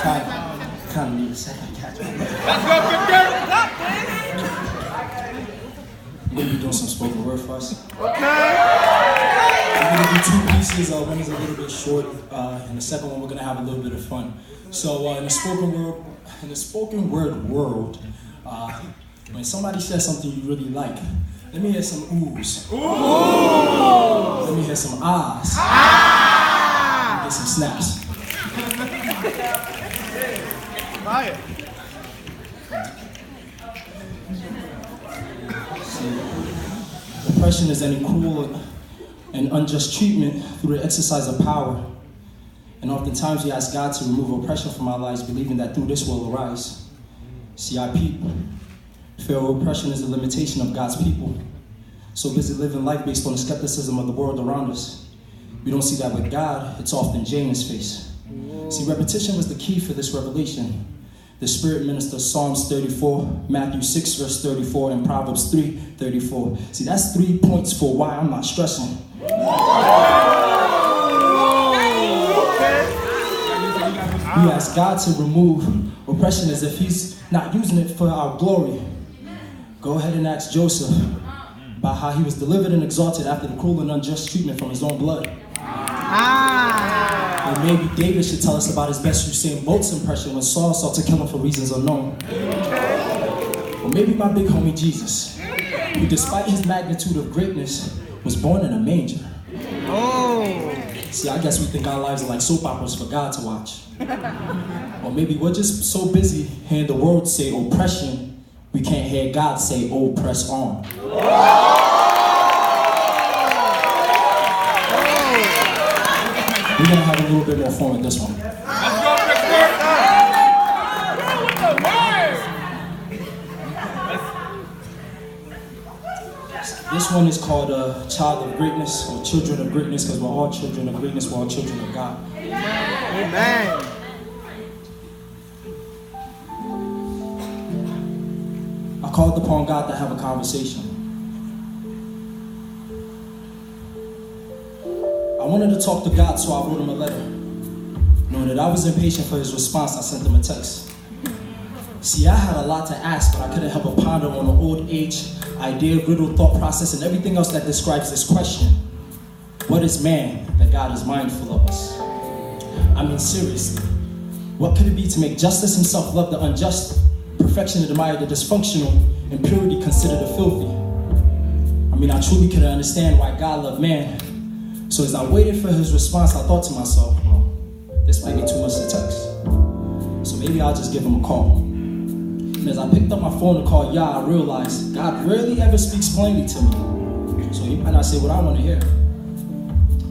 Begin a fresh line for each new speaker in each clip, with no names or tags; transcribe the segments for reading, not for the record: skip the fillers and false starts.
Kind of need a second catch.
Let's go, good girl.
We're going to be doing some spoken word for us.
Okay.
We're going to do two pieces. One is a little bit short, and the second one we're going to have a little bit of fun. So in the spoken word world, when somebody says something you really like, let me hear some oohs. Ooh. Let me hear some ahs. Ah. Get some snaps.
Fire.
Oppression is any cruel and unjust treatment through the exercise of power. And oftentimes we ask God to remove oppression from our lives, believing that through this will arise. See, I peep. Fear of oppression is a limitation of God's people. So busy living life based on the skepticism of the world around us. We don't see that with God, it's often J in his face. See, repetition was the key for this revelation. The Spirit ministers Psalms 34, Matthew 6, verse 34, and Proverbs 3, 34. See, that's 3 points for why I'm not stressing. We ask God to remove oppression as if he's not using it for our glory. Go ahead and ask Joseph about how he was delivered and exalted after the cruel and unjust treatment from his own blood. Or maybe David should tell us about his best Usain Bolt's impression when Saul sought to kill him for reasons unknown. Or maybe my big homie Jesus, who despite his magnitude of greatness, was born in a manger. See, I guess we think our lives are like soap operas for God to watch. Or maybe we're just so busy hearing the world say oppression, we can't hear God say, oh, press on. We're going to have a little bit more fun with this one.
Let's go,
This one is called Child of Greatness, or Children of Greatness, because we're all children of greatness, we're all children of God.
Amen.
I called upon God to have a conversation. I wanted to talk to God, so I wrote him a letter. Knowing that I was impatient for his response, I sent him a text. See, I had a lot to ask, but I couldn't help but ponder on the old age idea, riddle, thought process, and everything else that describes this question. What is man that God is mindful of us? I mean, seriously, what could it be to make justice himself love the unjust, perfection admire the dysfunctional, and purity consider the filthy? I mean, I truly couldn't understand why God loved man. So as I waited for his response, I thought to myself, well, this might be too much to text. So maybe I'll just give him a call. And as I picked up my phone to call Yah, I realized God rarely ever speaks plainly to me. So he might not say what I want to hear.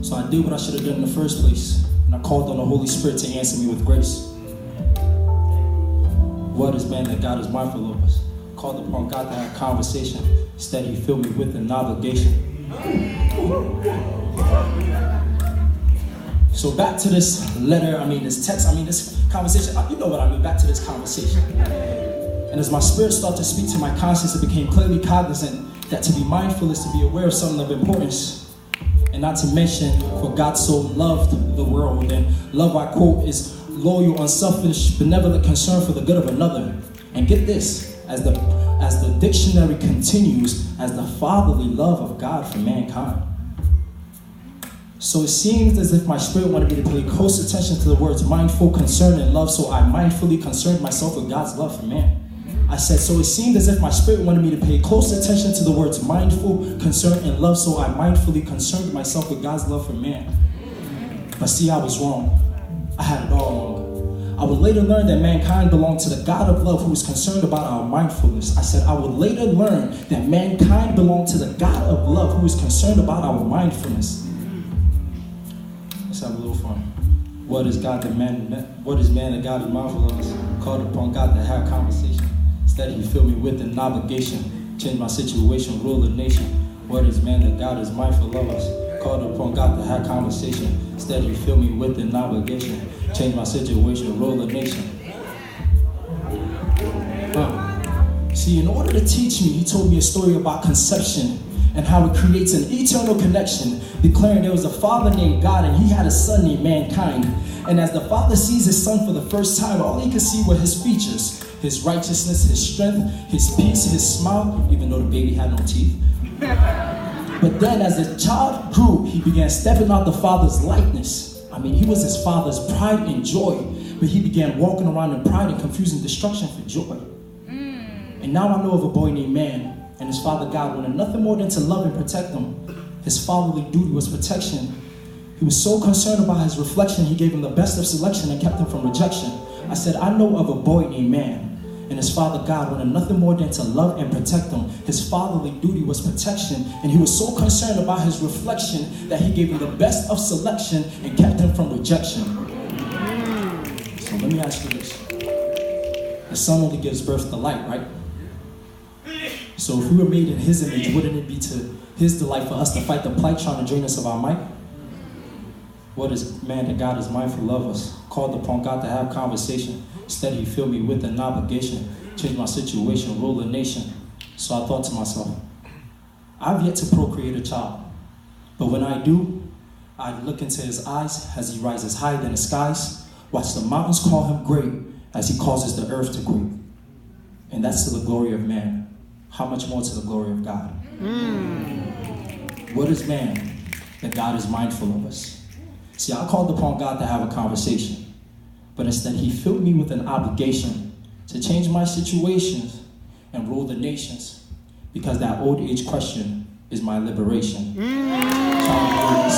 So I did what I should have done in the first place. And I called on the Holy Spirit to answer me with grace. What is man that God is mindful of us? I called upon God to have a conversation. Instead, he filled me with an obligation. So back to this letter, this text, this conversation, you know what I mean, back to this conversation. And as my spirit started to speak to my conscience, it became clearly cognizant that to be mindful is to be aware of something of importance. And not to mention, for God so loved the world, and love, I quote, is loyal, unselfish, benevolent concern for the good of another. And get this, as the dictionary continues, as the fatherly love of God for mankind. So it seems as if my spirit wanted me to pay close attention to the words mindful, concern, and love, so I mindfully concerned myself with God's love for man. I said, so it seemed as if my spirit wanted me to pay close attention to the words mindful, concern, and love, so I mindfully concerned myself with God's love for man. But see, I was wrong. I had it all wrong. I would later learn that mankind belonged to the God of love who was concerned about our mindfulness. I said, I would later learn that mankind belonged to the God of love who is concerned about our mindfulness. Let's have a little fun. What is man that God is mindful of us? Called upon God to have a conversation. Instead, he filled me with an obligation. Change my situation, rule the nation. What is man that God is mindful of us? Called upon God to have a conversation. Instead, he filled me with an obligation. Change my situation, rule the nation. See, in order to teach me, he told me a story about conception and how it creates an eternal connection, declaring there was a father named God and he had a son named mankind. And as the father sees his son for the first time, all he could see were his features, his righteousness, his strength, his peace, his smile, even though the baby had no teeth. But then as the child grew, he began stepping out the father's likeness. I mean, he was his father's pride and joy, but he began walking around in pride and confusing destruction for joy. And now I know of a boy named Man, and his father God wanted nothing more than to love and protect him. His fatherly duty was protection. He was so concerned about his reflection, he gave him the best of selection and kept him from rejection. I said, I know of a boy named Man, and his father God wanted nothing more than to love and protect him. His fatherly duty was protection, and he was so concerned about his reflection that he gave him the best of selection and kept him from rejection. So let me ask you this. The sun only gives birth to light, right? So if we were made in his image, wouldn't it be to his delight for us to fight the plight trying to drain us of our might? What is man that God is mindful of us? Called upon God to have conversation. Instead, he filled me with an obligation, changed my situation, rule a nation. So I thought to myself, I've yet to procreate a child. But when I do, I look into his eyes as he rises higher than the skies. Watch the mountains call him great as he causes the earth to quake. And that's to the glory of man. How much more to the glory of God? What is man that God is mindful of us? See, I called upon God to have a conversation, but instead he filled me with an obligation to change my situations and rule the nations, because that old age question is my liberation. Child of